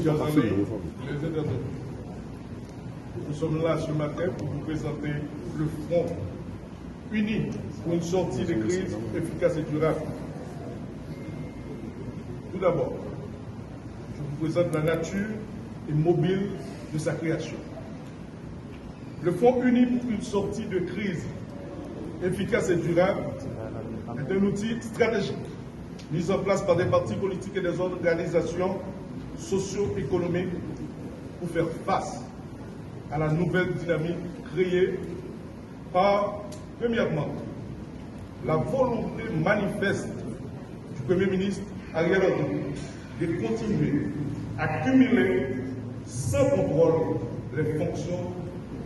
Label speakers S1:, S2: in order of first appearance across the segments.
S1: chers amis, les internautes, nous sommes là ce matin pour vous présenter le Front uni pour une sortie de crise efficace et durable. Tout d'abord, je vous présente la nature et mobile de sa création. Le Front uni pour une sortie de crise efficace et durable est un outil stratégique mis en place par des partis politiques et des organisations socio-économiques pour faire face à la nouvelle dynamique créée par, premièrement, la volonté manifeste du Premier ministre Ariel Henry de continuer à cumuler sans contrôle les fonctions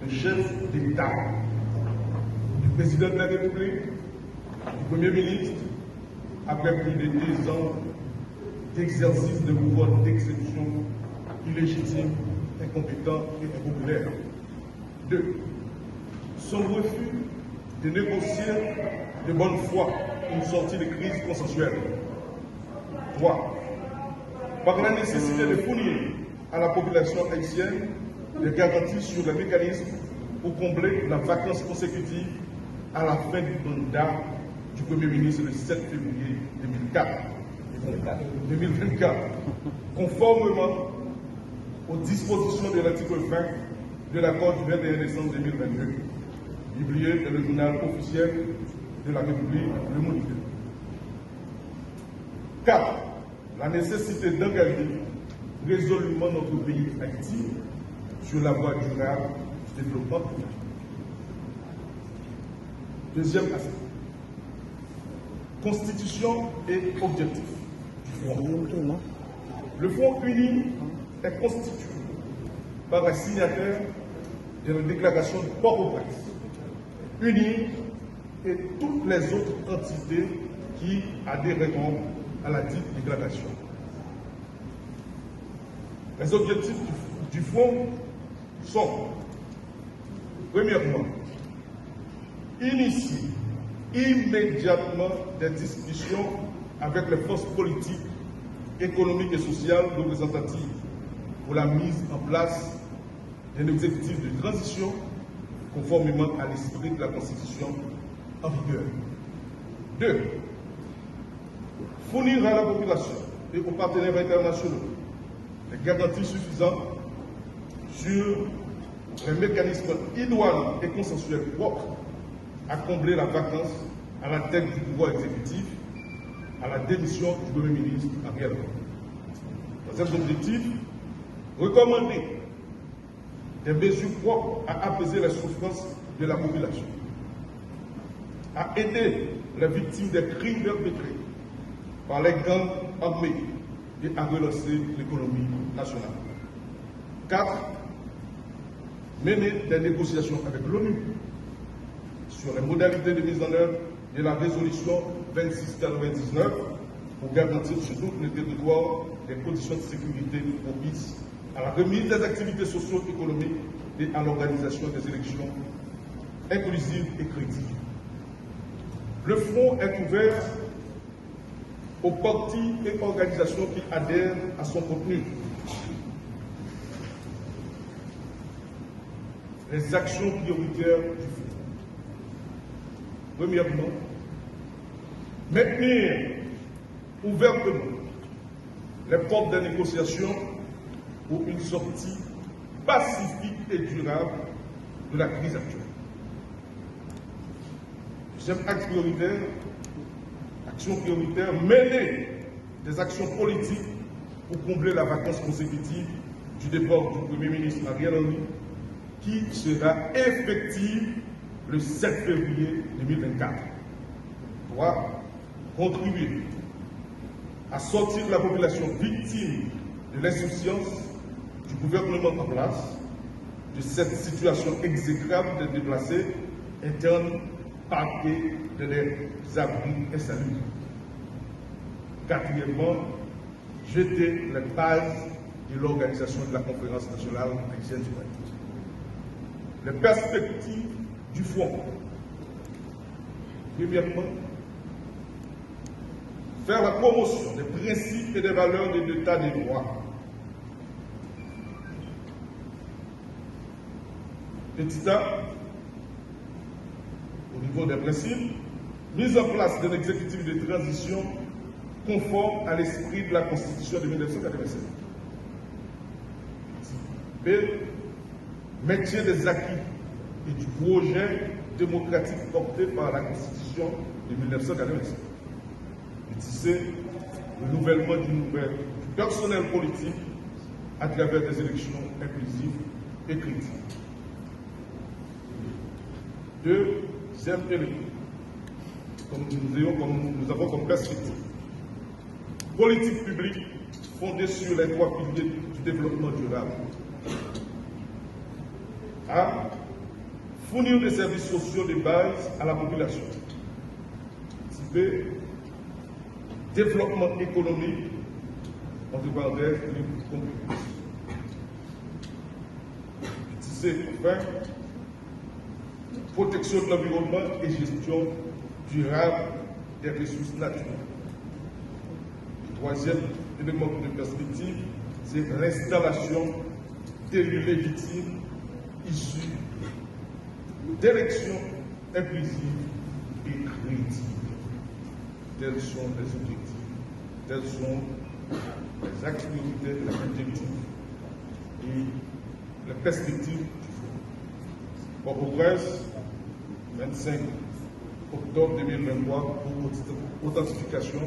S1: de chef d'État, du président de la République, du Premier ministre, après plus de 2 ans d'exercice de pouvoir d'exception illégitime, incompétent et impopulaire. 2. Son refus de négocier de bonne foi une sortie de crise consensuelle. 3. Par la nécessité de fournir à la population haïtienne des garanties sur les mécanismes pour combler la vacance consécutive à la fin du mandat du Premier ministre le 7 février 2024, conformément aux dispositions de l'article 20 de l'accord du 21 décembre 2022, publié dans le journal officiel de la République, Le Moniteur. 4. La nécessité d'engager résolument notre pays Haïti sur la voie durable du développement. Deuxième aspect. Constitution et objectifs du Front. Le Front uni est constitué par un signataire de la déclaration de Port-au-Prince, uni et toutes les autres entités qui adhéreront à la dite déclaration. Les objectifs du Front sont, premièrement, initier immédiatement des discussions avec les forces politiques, économiques et sociales représentatives pour la mise en place d'un objectif de transition conformément à l'esprit de la Constitution en vigueur. 2. Fournir à la population et aux partenaires internationaux des garanties suffisantes sur les mécanismes idoines et consensuels propres à combler la vacance à la tête du pouvoir exécutif à la démission du Premier ministre Ariel Henry. Dans cet objectif, recommander des mesures propres à apaiser les souffrances de la population, à aider les victimes des crimes perpétrés par les gangs armés et à relancer l'économie nationale. 4. Mener des négociations avec l'ONU sur les modalités de mise en œuvre de la résolution 2699 pour garantir sur tout le territoire des conditions de sécurité propices à la remise des activités socio-économiques et à l'organisation des élections inclusives et crédibles. Le Front est ouvert aux partis et organisations qui adhèrent à son contenu. Les actions prioritaires du Front. Premièrement, maintenir ouvertement les portes des négociations pour une sortie pacifique et durable de la crise actuelle. Deuxième axe prioritaire, action prioritaire, mener des actions politiques pour combler la vacance consécutive du départ du Premier ministre Ariel Henry, qui sera effective le 7 février 2024. 3. Contribuer à sortir la population victime de l'insouciance du gouvernement en place de cette situation exécrable des déplacés internes parqués de les abris insalubres. 4. Jeter les bases de l'organisation de la conférence nationale haïtienne du Haïti. Les perspectives du Front. Premièrement, faire la promotion des principes et des valeurs de l'État des droits, Petit A, au niveau des principes, mise en place d'un exécutif de transition conforme à l'esprit de la Constitution de 1987. B, maintien des acquis et du projet démocratique porté par la Constitution de 1987. Et C, renouvellement du personnel politique à travers des élections inclusives et critiques. Deuxième élément, comme nous avons comme perspective, politique publique fondée sur les trois piliers du développement durable. A. Fournir des services sociaux de base à la population. B. Développement économique, entre parenthèses, libre concurrence. C. Enfin, protection de l'environnement et gestion durable des ressources naturelles. Le troisième élément de perspective, c'est l'installation d'élus légitimes issus d'élections inclusives et crédibles. Tels sont les objectifs, tels sont les axes prioritaires, les objectifs et les perspectives du fonds. Port-au-Prince, 25 octobre 2023, pour authentification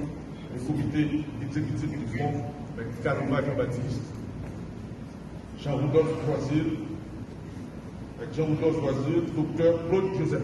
S1: du comité exécutif du fonds avec Kalma Baptiste, Jean-Rudolph Choisir, avec Jean-Rudolph Choisir, docteur Claude Joseph.